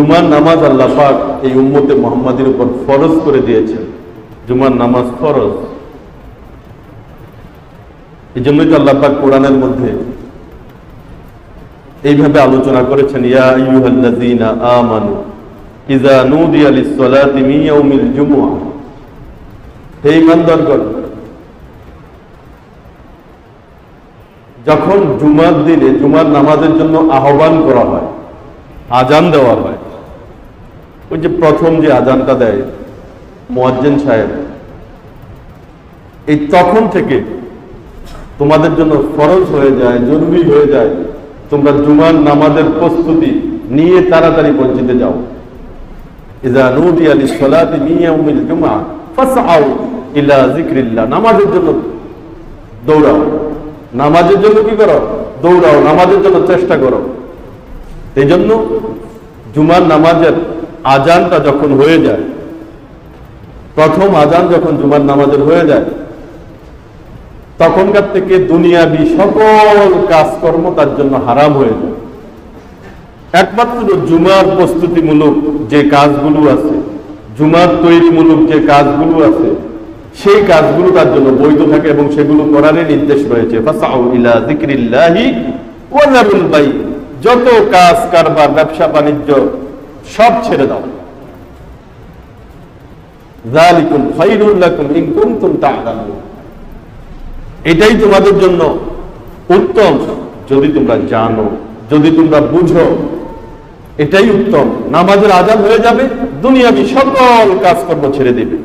জুমার নামাজ আল্লাহ পাক এই উম্মতে মুহাম্মাদের উপর ফরজ করে দিয়েছেন। জুমার নামাজ ফরজ। এই জন্যই তো আল্লাহ পাক কোরআনের মধ্যে এইভাবে আলোচনা করেছেন, ইয়া আইয়ুহাল্লাযীনা আমানু ইযা নুদিয়া লিস-সালাতি মিন ইয়াউমিল জুমআহ। হে ঈমানদারগণ, যখন জুমার দিনে জুমার নামাজের জন্য আহ্বান করা হয়, আজান দেওয়া হয়, ওই যে প্রথম যে আজানটা দেয় মুয়াজ্জিন সাহেব, এই তখন থেকে তোমাদের জন্য ফরজ হয়ে যায়, জরুরি হয়ে যায়, তোমরা জুমার নামাজের প্রস্তুতি নিয়ে তাড়াতাড়ি মসজিদে যাও। ইযা নুদিয়া লিস-সালাতি মিন ইয়াউমিল জুমআহ ফাসআউ ইলা যিকরিল্লাহ। নামাজের জন্য দৌড়াও, নামাজের জন্য কি করো? দৌড়াও, নামাজের জন্য চেষ্টা করো। এই জন্য জুমার নামাজের আজানটা যখন হয়ে যায়, প্রথম আজান যখন জুমার নামাজের হয়ে যায়, তখনকার থেকে দুনিয়াবি সকল কাজকর্ম তার জন্য হারাম হয়ে যায়। একমাত্র জুমার প্রস্তুতিমূলক যে কাজগুলো আছে, জুমার তৈরিমূলক যে কাজগুলো আছে, সেই কাজগুলো তার জন্য বৈধ থাকে এবং সেগুলো করারই নির্দেশ রয়েছে। ফাসআউ ইলা যিকরিল্লাহি ওয়া যারুল বাই। যত কাজ কারবার, ব্যবসা বাণিজ্য সব ছেড়ে দাও। যালিকুম খায়রুল লাকুম ইন কুনতুম তা'লামুন। এটাই তোমাদের জন্য উত্তম যদি তোমরা জানো, যদি তোমরা বুঝো, এটাই উত্তম। নামাজের আজান হয়ে যাবে, দুনিয়াবি সকল কাজকর্ম ছেড়ে দিবে।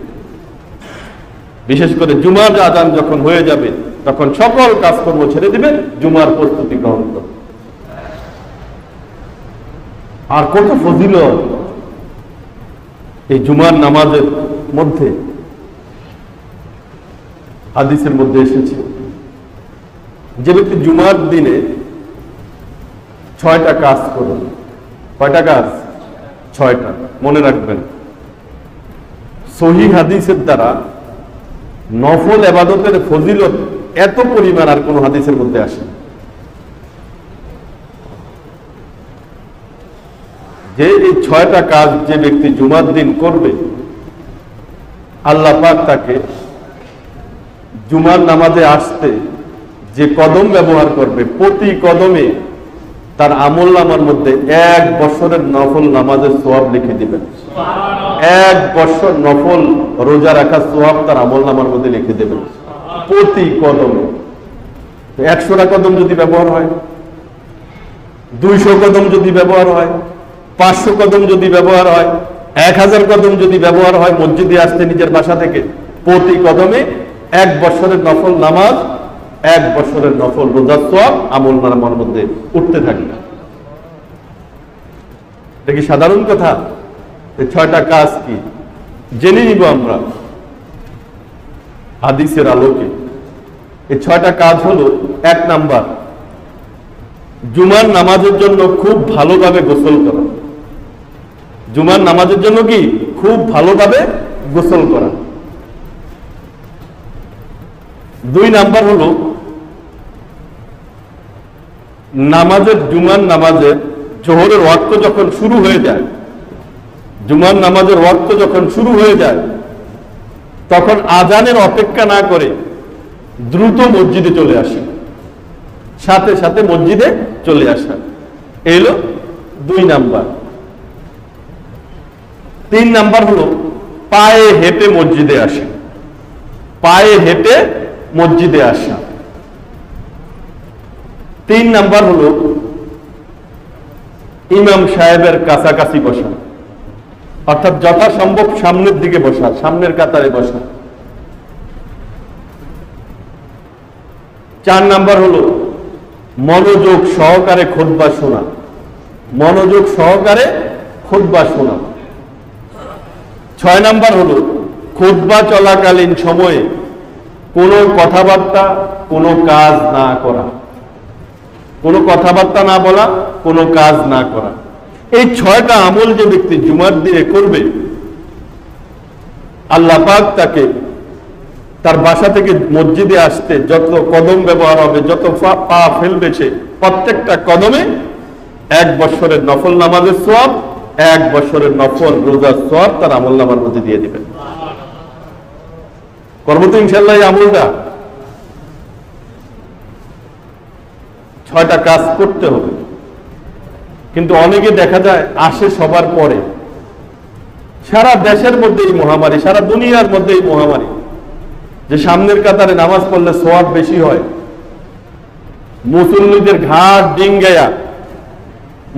বিশেষ করে জুমার আজান যখন হয়ে যাবে, তখন সকল কাজকর্ম ছেড়ে দিবে, জুমার প্রস্তুতি গ্রহণ করবে। আর কত ফজিলত এই জুমার নামাজের মধ্যে হাদিসের মধ্যে এসেছে। যে ব্যক্তি জুমার দিনে 6টা কাজ করুন। কয়টা কাজ? 6টা। মনে রাখবেন, সহিহ হাদিসের দ্বারা নফল ইবাদতের ফজিলত এত পরিমাণ আর কোন হাদিসের মধ্যে আসে না। যে এই 6টা কাজ যে ব্যক্তি জুমার দিন করবে, আল্লাহ পাক তাকে জুমার নামাজে আসতে যে কদম ব্যবহার করবে, প্রতি কদমে তার আমলনামার মধ্যে 1 বছরের নফল নামাজের সওয়াব লিখে দিবেন। 1 বছর নফল রোজা রাখার সওয়াব তার আমলনামার মধ্যে লিখে দেবেন প্রতি কদমে। 100টা কদম যদি ব্যবহার হয়, 200 কদম যদি ব্যবহার হয়, 500 কদম যদি ব্যবহার হয়, 1000 কদম যদি ব্যবহার হয়, মসজিদে আসতে নিজের বাসা থেকে প্রতি কদমে 1 বছরের নফল নামাজ, 1 বছরের নফল রোজার সওয়াব আমলনামার মধ্যে উঠতে থাকবে। এটা কি সাধারণ কথা? এই 6টা কাজ কি জেনে নিব আমরা হাদিসের আলোকে। এই 6টা কাজ হলো, 1 নাম্বার, জুমার নামাজের জন্য খুব ভালোভাবে গোসল করা। জুমার নামাজের জন্য কি? খুব ভালোভাবে গোসল করা। 2 নাম্বার হলো জুমার নামাজের জোহরের ওয়াক্ত যখন শুরু হয়ে যায়, জুমার নামাজের ওয়াক্ত যখন শুরু হয়ে যায়, তখন আজানের অপেক্ষা না করে দ্রুত মসজিদে চলে আসে, সাথে সাথে মসজিদে চলে আসা। এই হলো 2 নাম্বার। 3 নাম্বার হলো পায়ে হেঁটে মসজিদে আসে, পায়ে হেঁটে মসজিদে আসা। 3 নাম্বার হলো ইমাম সাহেবের কাছাকাছি বসা, অর্থাৎ যথাসম্ভব সামনের দিকে বসা, সামনের কাতারে বসা। 4 নাম্বার হলো মনোযোগ সহকারে খুতবা শোনা, মনোযোগ সহকারে খুতবা শোনা। 6 নাম্বার হলো খুতবা চলাকালীন সময়ে কোনো কথাবার্তা, কোনো কাজ না করা, কোনো কথাবার্তা না বলা, কোনো কাজ না করা। এই 6টা আমল যে ব্যক্তি জুমার দিনে করবে, আল্লাহ পাক তাকে তার বাসা থেকে মসজিদে আসতে যত কদম ব্যবহার হবে, যত পা ফেলবে, সে প্রত্যেকটা কদমে 1 বছরের নফল নামাজের সওয়াব 1 বছরের নফল রোজার সওয়াব তার আমলনামার মধ্যে দিয়ে দিবেন। করবো তো ইনশাআল্লাহ এই আমলটা। 6টা কাজ করতে হবে, কিন্তু অনেকে দেখা যায় আসে সবার পরে। সারা দেশের মধ্যে এই মহামারী, সারা দুনিয়ার মধ্যে এই মহামারী, যে সামনের কাতারে নামাজ পড়লে সওয়াব বেশি হয়। মুসল্লিদের ঘাড় ডিঙ্গায়া,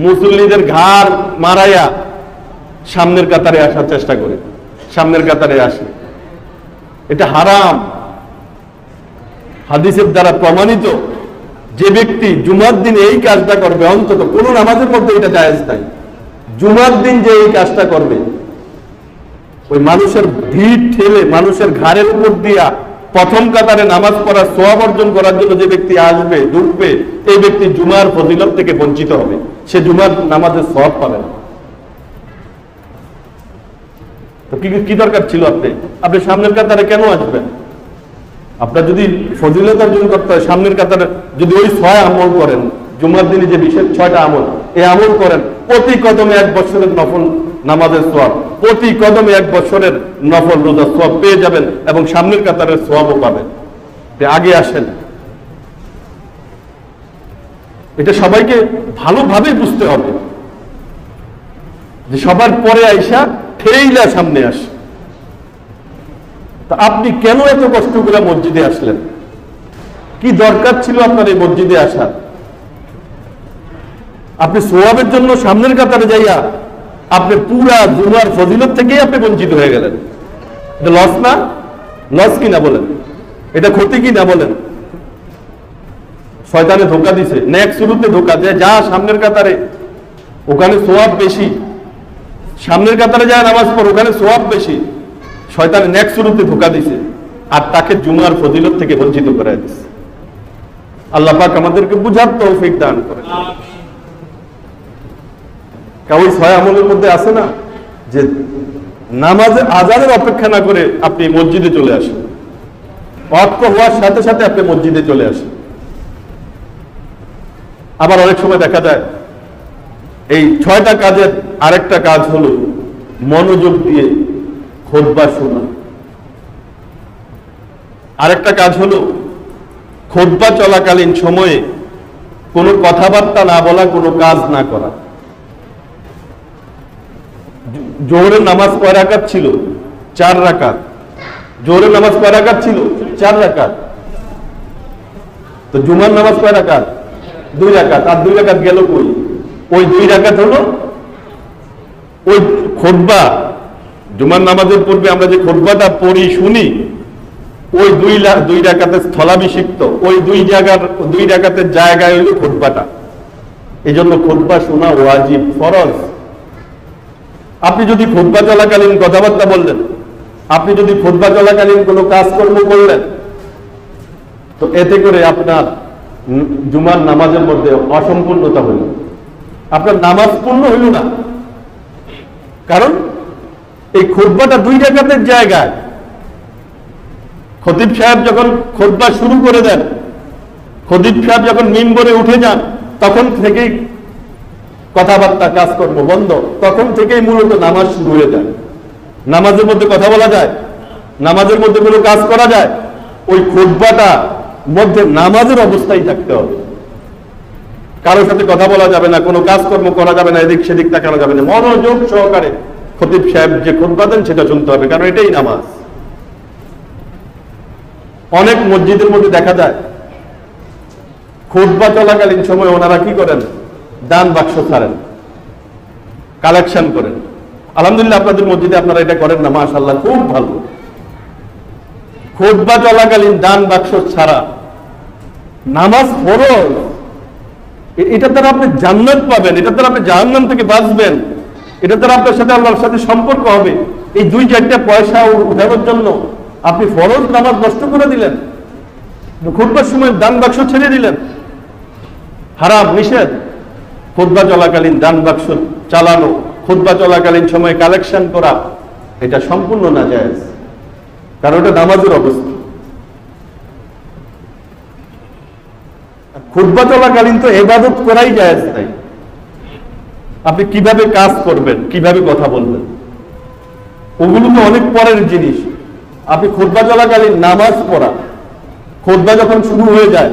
মুসল্লিদের ঘাড় মারাইয়া সামনের কাতারে আসার চেষ্টা করে, সামনের কাতারে আসে। এটা হারাম। হাদিসের দ্বারা প্রমাণিত, যে ব্যক্তি জুমার দিন এই কাজটা করবে, অন্তত কোন নামাজের মধ্যে এটা জায়েজ নাই, জুমার দিন যে এই কাজটা করবে, ওই মানুষের ভিড় ঠেলে মানুষের ঘাড়ের উপর দিয়া প্রথম কাতারে নামাজ পড়ার সওয়াব অর্জন করার জন্য যে ব্যক্তি আসবে, ঢুকবে, এই ব্যক্তি জুমার ফজিলত থেকে বঞ্চিত হবে, সে জুমার নামাজের সওয়াব পাবে না। তো কি দরকার ছিল আপনি সামনের কাতারে কেন আসবেন? আপনার যদি ফজিলত অর্জন করতে হয়, সামনের কাতারে যদি ওই 6 আমল করেন, জুমার দিনে যে বিশেষ 6টা আমল, এই আমল করেন, প্রতি কদমে 1 বছরের নফল নামাজের সওয়াব, প্রতি কদমে 1 বছরের নফল রোজার সওয়াব পেয়ে যাবেন, এবং সামনের কাতারের সওয়াবও পাবেন। আগে আসেন। এটা সবাইকে ভালোভাবে বুঝতে হবে, যে সবার পরে আইসা ঠেইলা সামনে আসে। তা আপনি কেন এত কষ্ট করে মসজিদে আসলেন? কি দরকার ছিল আপনার এই মসজিদে আসার? আপনি সওয়াবের জন্য সামনের কাতারে যাইয়া আপনি পুরা জুমার ফজিলত থেকেই আপনি বঞ্চিত হয়ে গেলেন। এটা লস না? লস কি না বলেন? এটা ক্ষতি কি না বলেন? শয়তানে ধোঁকা দিছে, নেক শুরুতে ধোঁকা দেয়, যা সামনের কাতারে, ওখানে সওয়াব বেশি, সামনের কাতারে যায় নামাজ পড়, ওখানে সওয়াব বেশি। শয়তানে নেক শুরুতে ধোঁকা দিছে, আর তাকে জুমার ফজিলত থেকে বঞ্চিত করে দিছে। আল্লাহ পাক আমাদেরকে বুঝার তৌফিক দান করে। ওই 6 আমলের মধ্যে আছে না, যে নামাজে আজানের অপেক্ষা না করে আপনি মসজিদে চলে আসেন, ওয়াক্ত হওয়ার সাথে সাথে আপনি মসজিদে চলে আসেন। আবার অনেক সময় দেখা যায় এই 6টা কাজের আরেকটা কাজ হলো মনোযোগ দিয়ে খুতবা শোনা। আরেকটা কাজ হলো খুতবা চলাকালীন সময়ে কোনো কথাবার্তা না বলা, কোনো কাজ না করা। জোহরের নামাজ কয় রাকাত ছিল? 4 রাকাত। জোহরের নামাজ কয় রাকাত ছিল? 4 রাকাত। তো জুমার নামাজ কয় রাকাত? 2 রাকাত। আর 2 রাকাত গেল কই? ওই 2 রাকাত হলো ওই খুতবা। জুমার নামাজের পূর্বে আমরা যে খুতবাটা পড়ি শুনি, ওই 2 রাকাতের স্থলাভিষিক্ত, ওই 2 রাকাতের জায়গায় হইল খুতবাটা। এই জন্য খুতবা শোনা ওয়াজিব, ফরজ। আপনি যদি খুতবা চলাকালীন কথাবার্তা বললেন, আপনি যদি খুতবা চলাকালীন কোনো কাজকর্ম করলেন, তো এতে করে আপনার জুমার নামাজের মধ্যে অসম্পূর্ণতা হইল, আপনার নামাজ পূর্ণ হইল না। কারণ এই খুতবাটা 2 রাকাতের জায়গায়। খতিব সাহেব যখন খুতবা শুরু করে দেন, খতিব সাহেব যখন মিম্বরে উঠে যান, তখন থেকেই কথাবার্তা কাজকর্ম বন্ধ, তখন থেকেই মূলত নামাজ শুরু হয়ে যায়। নামাজের মধ্যে কথা বলা যায়, নামাজের মধ্যে কোনো কাজ করা যায়, ওই খুতবাটা মধ্যে নামাজের অবস্থায় থাকতে হবে। কারোর সাথে কথা বলা যাবে না, কোনো কাজকর্ম করা যাবে না, এদিক সেদিক তাকানো যাবে না। মনোযোগ সহকারে খতিব সাহেব যে খুতবা দেন সেটা শুনতে হবে, কারণ এটাই নামাজ। অনেক মসজিদের মধ্যে দেখা যায় খুতবা চলাকালীন সময় ওনারা কি করেন? দান বাক্স ছাড়েন, কালেকশন করেন। আলহামদুলিল্লাহ আপনাদের মসজিদে আপনারা এটা করেন না, মাশাআল্লাহ, খুব ভালো। খুতবা চলাকালীন দান বাক্স ছাড়া নামাজ ফরজ। এটা দ্বারা আপনি জান্নাত পাবেন, এটা দ্বারা আপনি জাহান্নাম থেকে বাঁচবেন, এটা দ্বারা আপনার সাথে আল্লাহর সাথে সম্পর্ক হবে। এই 2-4টা পয়সা উঠানোর জন্য আপনি ফরজ নামাজ নষ্ট করে দিলেন, খুতবার সময় দান বাক্স ছেড়ে দিলেন। হারাম, নিষেধ। খুতবা চলাকালীন দান বাক্স চালানো, খুতবা চলাকালীন সময় কালেকশন করা, এটা সম্পূর্ণ নাজায়েজ, কারণ এটা নামাজের অবস্থা। খুতবা চলাকালীন তো ইবাদত করাই জায়েজ নাই। আপনি কিভাবে কাজ করবেন, কিভাবে কথা বলবেন, ওগুলো তো অনেক পরের জিনিস। আপনি খুতবা চলাকালীন নামাজ পড়া, খুতবা যখন শুরু হয়ে যায়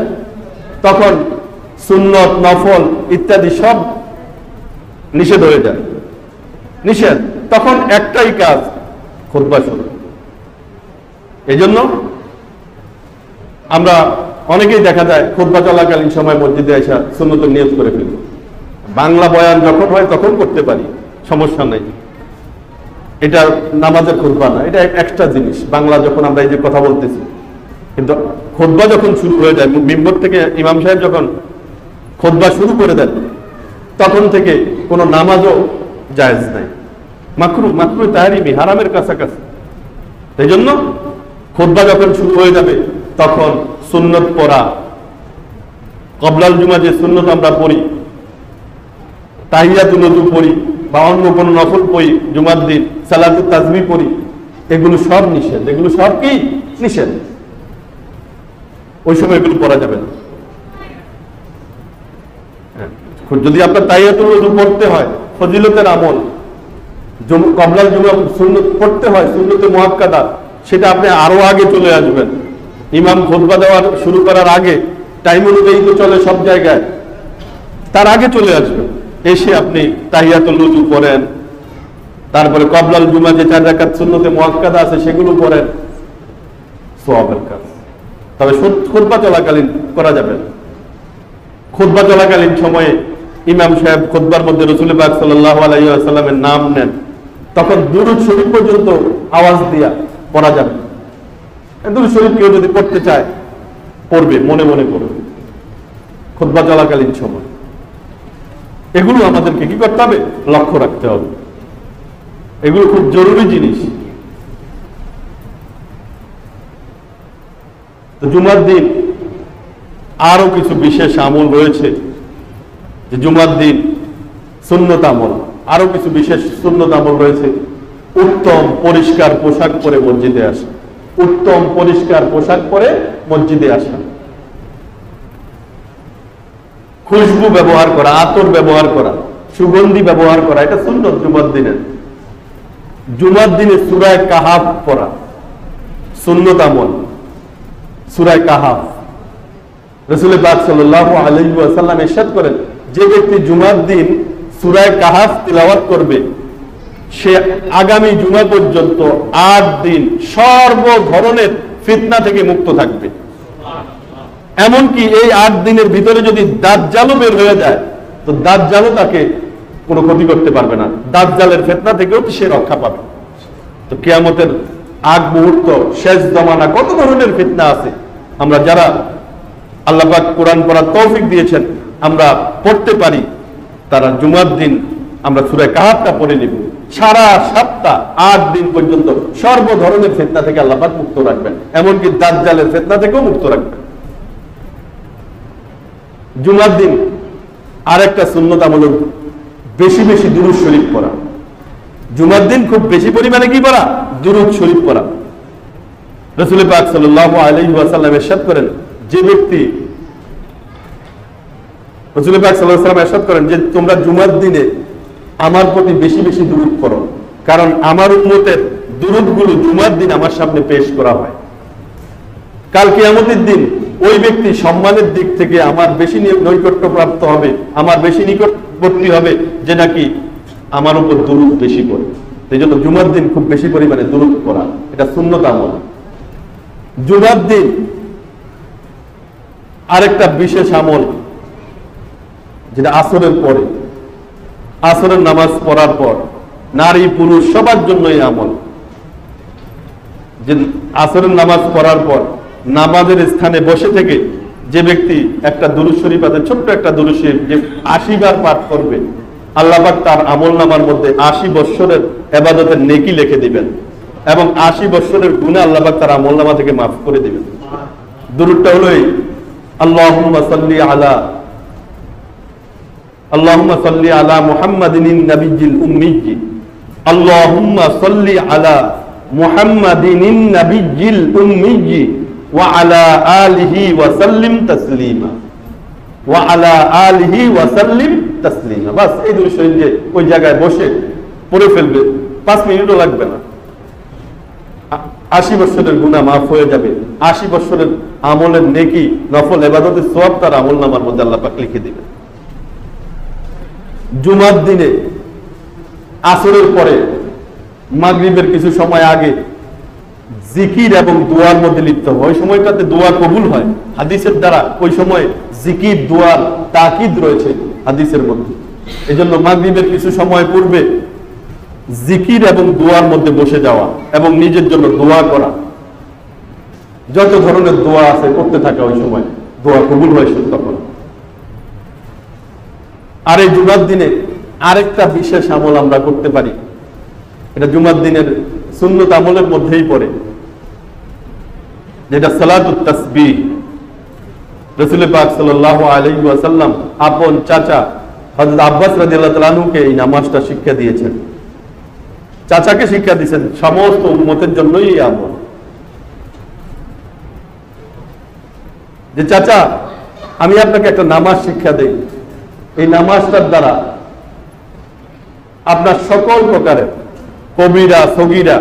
তখন সুন্নত নফল ইত্যাদি সব নিষেধ হয়ে যায়, নিষেধ। তখন একটাই কাজ, খুতবা শুরু। এই জন্য আমরা অনেকেই দেখা যায় খুতবা চলাকালীন সময় মসজিদে এসে সুন্নতের নিয়ত করে ফেলি। বাংলা বয়ান যখন হয় তখন করতে পারি, সমস্যা নেই, এটা নামাজের খুতবা না, এটা এক্সট্রা জিনিস। বাংলা যখন আমরা এই যে কথা বলতেছি, কিন্তু খুতবা যখন শুরু হয়ে যায়, মিম্বর থেকে ইমাম সাহেব যখন খুতবা শুরু করে দেন তখন থেকে কোনো নামাজও জায়েজ নাই, মাকরু, মাকরু তাহরিমি, হারামের কাছাকাছি। এই জন্য খুতবা যখন শুরু হয়ে যাবে তখন সুন্নত পড়া, কবলাল জুমা যে সুন্নত আমরা পড়ি, তাহিয়াতুল ওযু পড়ি বা অন্য কোনো নফল পড়ি, জুমার দিন সালাতুত তাসবিহ পড়ি, এগুলো সব নিষেধ, এগুলো সব কি নিষেধ। ওই সময় এগুলো পড়া যাবে না। যদি আপনার তাহিয়াতুল ওযু পড়তে হয়, ফজিলতের আমল, কবলাল জুমা সুন্নত পড়তে হয়, সুন্নতে মুআক্কাদা, সেটা আপনি আরো আগে চলে আসবেন। ইমাম খুতবা দেওয়ার শুরু করার আগে, টাইম অনুযায়ী তো চলে সব জায়গায়, তার আগে চলে আসবেন। এসে আপনি তাহিয়াতুল ওযু পড়েন, তারপরে কবলাল জুমা যে 4 রাকাত সুন্নতে মুআক্কাদা আছে সেগুলো পড়েন, সওয়াবের কাজ। তবে খুতবা চলাকালীন করা যাবে না। খুতবা চলাকালীন সময়ে ইমাম সাহেব খুতবার মধ্যে রাসূল পাক সাল্লাল্লাহু আলাইহি ওয়াসাল্লামের নাম নেন, তখন দুরূদ শরীফ পর্যন্ত আওয়াজ দিয়া পড়া যাবে। দুরূদ শরীফ কেউ যদি পড়তে চায় পড়বে, মনে মনে পড়বে খুতবা চলাকালীন সময়। এগুলো আমাদেরকে কি করতে হবে, লক্ষ্য রাখতে হবে। এগুলো খুব জরুরি জিনিস। তো জুমার দিন আরো কিছু বিশেষ আমল রয়েছে, যে জুমার দিন সুন্নত আমল, আরো কিছু বিশেষ সুন্নত আমল রয়েছে। উত্তম পরিষ্কার পোশাক পরে মসজিদে আসা, উত্তম পরিষ্কার পোশাক পরে মসজিদে আসা, খুশবু ব্যবহার করা, আতর ব্যবহার করা, সুগন্ধি ব্যবহার করা, এটা সুন্নত জুমার দিনের। জুমার দিনে সূরা কাহাফ পড়া সুন্নত আমল। সূরা কাহাফ রাসূল পাক সাল্লাল্লাহু আলাইহি ওয়াসাল্লাম ইরশাদ করেন, যে ব্যক্তি জুমার দিন সূরা কাহাফ তিলাওয়াত করবে, সে আগামী জুমা পর্যন্ত 8 দিন সর্ব ধরনের ফিতনা থেকে মুক্ত থাকবে। এমনকি এই 8 দিনের ভিতরে যদি দাজ্জালও বের হয়ে যায়, তো দাজ্জালও তাকে কোনো ক্ষতি করতে পারবে না, দাজ্জালের ফিতনা থেকেও সে রক্ষা পাবে। তো কিয়ামতের আগ মুহূর্ত, শেষ জমানা, কত ধরনের ফিতনা আছে। আমরা যারা আল্লাহ পাক কোরআন পড়ার তৌফিক দিয়েছেন, আমরা পড়তে পারি, তারা জুমার দিন আমরা সূরা কাহাফটা পড়ে নিব। সারা সপ্তাহ 8 দিন পর্যন্ত সর্ব ধরনের ফিতনা থেকে আল্লাহ পাক মুক্ত রাখবেন, এমনকি দাজ্জালের ফিতনা থেকেও মুক্ত রাখবেন। জুমার দিন আরেকটা সুন্নত আমল বেশি বেশি দুরূদ শরীফ পড়া। জুমার দিন খুব বেশি পরিমাণে কি পড়া, দুরূদ শরীফ পড়া। রাসূল পাক সাল্লাল্লাহু আলাইহি ওয়াসাল্লাম ইরশাদ করেন, যে ব্যক্তি, রাসূল পাক সাল্লাল্লাহু আলাইহি ওয়াসাল্লাম ইরশাদ করেন যে তোমরা জুমার দিনে আমার প্রতি বেশি বেশি দুরূদ পড়ো, কারণ আমার উম্মতের দুরূদগুলো জুমার দিন আমার সামনে পেশ করা হয়। কাল কিয়ামতের দিন ওই ব্যক্তি সম্মানের দিক থেকে আমার বেশি নৈকট্য প্রাপ্ত হবে, আমার বেশি নিকটবর্তী হবে, যে নাকি আমার উপর দুরূদ বেশি পড়ে। এই জন্য জুমার দিন খুব বেশি পরিমাণে দুরূদ পড়া, এটা সুন্নত আমল। জুমার দিন আরেকটা বিশেষ আমল, যেটা আসরের পরে, আসরের নামাজ পড়ার পর নারী পুরুষ সবার জন্য এই আমল, যে আসরের নামাজ পড়ার পর নামাজের স্থানে বসে থেকে যে ব্যক্তি একটা দুরূদ শরীফ আছে, ছোট্ট একটা দুরূদ শরীফ যে 80 বার পাঠ করবে, আল্লাহ পাক তার আমলনামার মধ্যে 80 বৎসরের ইবাদতের নেকি লিখে দিবেন, এবং 80 বৎসরের গুনাহ আল্লাহ পাক তার আমলনামা থেকে মাফ করে দিবেন। দুরূদটা হলো এই, আল্লাহুম্মা সাল্লি আলা মুহাম্মাদিন নাবিয়্যিল উম্মিয়্যি, আল্লাহুম্মা সাল্লি আলা মুহাম্মাদিন নাবিয়্যিল উম্মিয়্যি ওয়া আলা আলিহি ওয়া সাল্লিম তাসলিমা, ওয়া আলা আলিহি ওয়া সাল্লিম তাসলিমা, বাস এই দুই শরীরে ওই জায়গায় বসে পড়ে ফেলবে, 5 মিনিটও লাগবে না। 80 বছরের গুনাহ মাফ হয়ে যাবে, 80 বছরের আমলের নেকি নফল ইবাদতের সওয়াব তার আমলনামার মধ্যে আল্লাহ পাক লিখে দিবেন। জুমার দিনে আসরের পরে মাগরিবের কিছু সময় আগে জিকির এবং দোয়ার মধ্যে লিপ্ত হয়। ওই সময়টাতে দোয়া কবুল হয় হাদিসের দ্বারা। ওই সময় জিকির দোয়ার তাকিদ রয়েছে হাদিসের মধ্যে। এজন্য মাগরিবের কিছু সময় পূর্বে জিকির এবং দোয়ার মধ্যে বসে যাওয়া এবং নিজের জন্য দোয়া করা, যত ধরনের দোয়া আছে করতে থাকা, ওই সময় দোয়া কবুল হয় তখন। আর এই জুমার দিনে আরেকটা বিশেষ আমল আমরা করতে পারি, এটা জুমার দিনের সুন্নত আমলের মধ্যেই পড়ে, যেটা সালাতুত তাসবিহ। রাসূল পাক সাল্লাল্লাহু আলাইহি ওয়াসাল্লাম আপন চাচা হযরত আব্বাস রাদিয়াল্লাহু তাআলা আনহুকে এই নামাজটা শিক্ষা দিয়েছেন। চাচাকে শিক্ষা দিয়েছেন, সমস্ত উম্মতের জন্যই এই আমল। যে চাচা, আমি আপনাকে একটা নামাজ শিক্ষা দেই, এই নামাজটার দ্বারা আপনার সকল প্রকারের কবিরা সগীরা,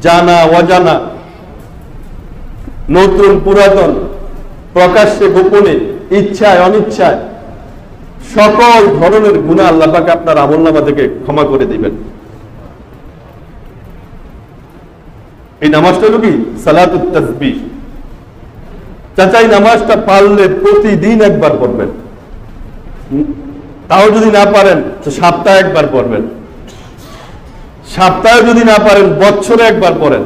জানা অজানা, নতুন পুরাতন, প্রকাশ্যে গোপনে, ইচ্ছায় অনিচ্ছায় সকল ধরনের গুনাহ আল্লাহ পাক আপনার আমলনামা থেকে ক্ষমা করে দিবেন। এই নামাজটা হলো কি? সালাতুত তাসবিহ। চাচা, এই নামাজটা পারলে প্রতিদিন একবার পড়বেন, তাও যদি না পারেন তো সপ্তাহে একবার পড়বেন, সপ্তাহে যদি না পারেন বছরে একবার পড়েন,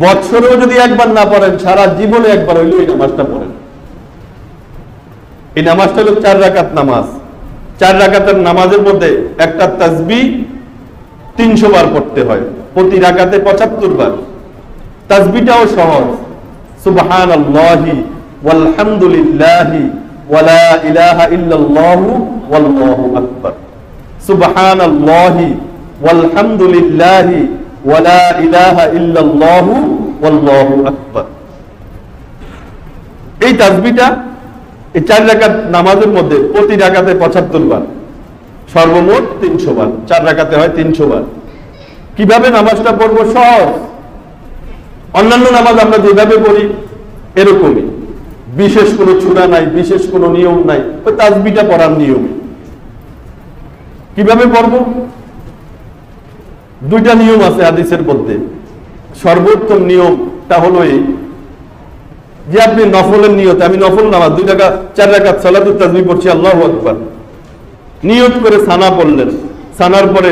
বছরেও যদি একবার না পড়েন সারা জীবনে একবার হইলে এই নামাজটা পড়েন। এই নামাজটা হলো 4 রাকাত নামাজ। 4 রাকাতের নামাজের মধ্যে একটা তাসবিহ 300 বার পড়তে হয়, প্রতি রাকাতে 75 বার। তাসবিহটাও সহজ, সুবহানাল্লাহি ওয়ালহামদুলিল্লাহি ওয়ালা ইলাহা ইল্লাল্লাহু ওয়াল্লাহু আকবার। সুবহানাল্লাহি ওয়ালহামদুলিল্লাহি ওয়ালা ইলাহা ইল্লাল্লাহু ওয়াল্লাহু আকবার। এই তাসবিহটা এই 4 রাকাত নামাজের মধ্যে প্রতি রাকাতে 75 বার, সর্বমোট 300 বার। 4 রাকাতে হয় 300 বার। কিভাবে নামাজটা পড়বো? সহজ। অন্যান্য নামাজ আমরা যেভাবে পড়ি এরকমই, বিশেষ কোনো সূরা নাই, বিশেষ কোনো নিয়ম নাই, ওই তাসবিহটা পড়ার নিয়মে। কিভাবে পড়বো? 2টা নিয়ম আছে হাদিসের মধ্যে। সর্বোত্তম নিয়মটা হলো এই যে আপনি নফলের নিয়তে, আমি নফল নামাজ 2 রাকাত 4 রাকাত সালাতুত তাসবিহ পড়ছি, আল্লাহু আকবার, নিয়ত করে সানা পড়লেন, সানার পরে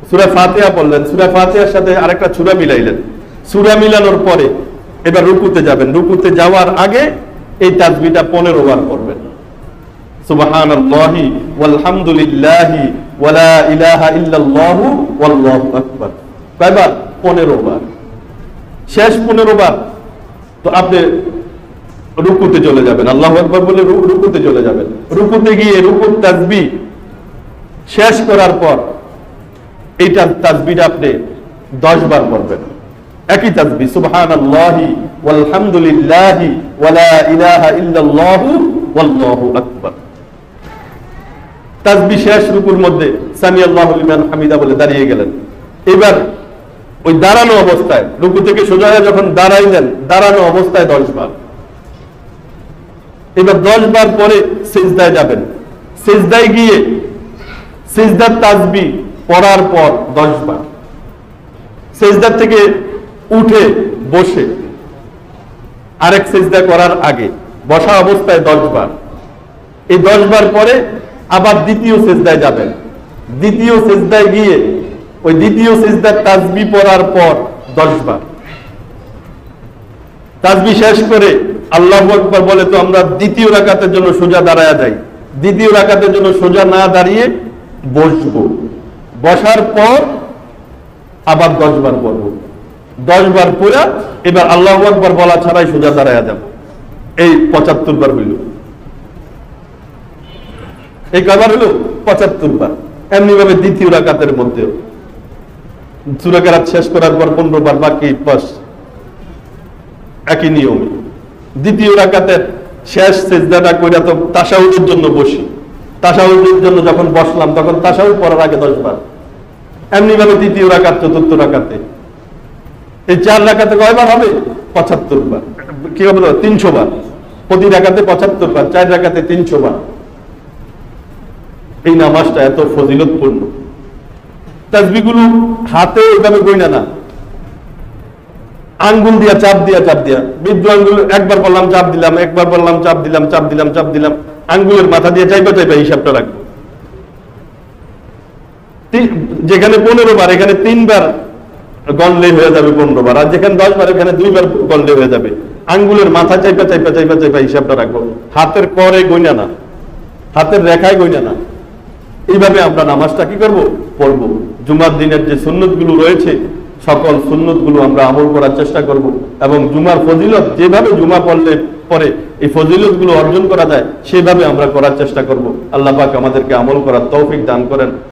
সূরা ফাতিহা পড়লেন, সূরা ফাতিহার সাথে আরেকটা সূরা মিলাইলেন, সূরা মিলানোর পরে এবার রুকুতে যাবেন, রুকুতে যাওয়ার আগে এই তাসবিহটা 15 বার পড়বেন, সুবহানাল্লাহি ওয়ালহামদুলিল্লাহি ওয়ালা ইলাহা ইল্লাল্লাহু ওয়াল্লাহু আকবার। কয়বার? 15 বার। শেষ 15 বার তো আপনি রুকুতে চলে যাবেন, আল্লাহু আকবার বলে রুকুতে চলে যাবেন। রুকুতে গিয়ে রুকুর তাসবিহ শেষ করার পর এইটা তাসবিহটা আপনি 10 বার পড়বেন, একই তাসবিহ, সুবহানাল্লাহি ওয়ালহামদুলিল্লাহি ওয়ালা ইলাহা ইল্লাল্লাহু ওয়াল্লাহু আকবার। তাসবিহ শেষ, রুকুর মধ্যে সামি আল্লাহু লিমান হামিদা বলে দাঁড়িয়ে গেলেন। এবার ওই দাঁড়ানো অবস্থায়, রুকু থেকে সোজা হয়ে যখন দাঁড়াইলেন, দাঁড়ানো অবস্থায় 10 বার। এবার 10 বার পরে সিজদায় যাবেন, সিজদায় গিয়ে সিজদার তাসবিহ পড়ার পর 10 বার, সিজদার থেকে উঠে বসে আরেক সিজদা করার আগে বসা অবস্থায় 10 বার। এই 10 বার পরে আবার দ্বিতীয় সিজদায় যাবেন, দ্বিতীয় সিজদায় গিয়ে ওই দ্বিতীয় সিজদার তাসবিহ পড়ার পর 10 বার। তাসবিহ শেষ করে আল্লাহু আকবার বলে তো আমরা দ্বিতীয় রাকাতের জন্য সোজা দাঁড়ায়া যাই, দ্বিতীয় রাকাতের জন্য সোজা না দাঁড়িয়ে বসবো, বসার পর আবার 10 বার পড়বো, 10 বার পড়া এবার আল্লাহু আকবার বলা ছাড়াই সোজা দাঁড়ায়া যাব। এই 75 বার হইল। এই কয়বার হলো? 75 বার। এমনি ভাবে দ্বিতীয় রাকাতের মধ্যে সূরা কেরাত শেষ করার পর 15 বার, বাকি বাস একই নিয়মে। দ্বিতীয় রাকাতের শেষ সিজদাটা কইরা তো তাশাহুদের জন্য বসি, তাশাহুদের জন্য যখন বসলাম তখন তাশাহুদ পড়ার আগে 10 বার, এমনি ভাবে তৃতীয় রাকাত চতুর্থ রাকাতে, এই 4 রাকাতে কয়বার হবে? 75 বার, কি হবে? 300 বার। প্রতি রাকাতে 75 বার, 4 রাকাতে 300 বার। এই নামাজটা এত ফজিলতপূর্ণ। তাসবিহগুলো হাতে এভাবে গইনা না, আঙ্গুল দিয়া চাপ দিয়া বৃদ্ধ আঙ্গুল একবার বললাম চাপ দিলাম, একবার বললাম চাপ দিলাম, আঙ্গুলের মাথা দিয়ে চাইবা হিসাবটা রাখবো। যেখানে 15 বার এখানে 3 বার গণলে হয়ে যাবে 15 বার, আর যেখানে 10 বার এখানে 2 বার গণলে হয়ে যাবে। আঙ্গুলের মাথা চাইবা হিসাবটা রাখবো, হাতের করে গইনা না, হাতের রেখায় গইনা না। এইভাবে আমরা নামাজটা কি করব? পড়ব। জুমার দিনের যে সুন্নত গুলো রয়েছে সকল সুন্নত গুলো আমরা আমল করার চেষ্টা করব, এবং জুমার ফজিলত যেভাবে জুমা পড়লে পরে এই ফজিলত গুলো অর্জন করা যায় সেভাবে আমরা করার চেষ্টা করব। আল্লাহ পাক আমাদেরকে আমল করার তৌফিক দান করেন।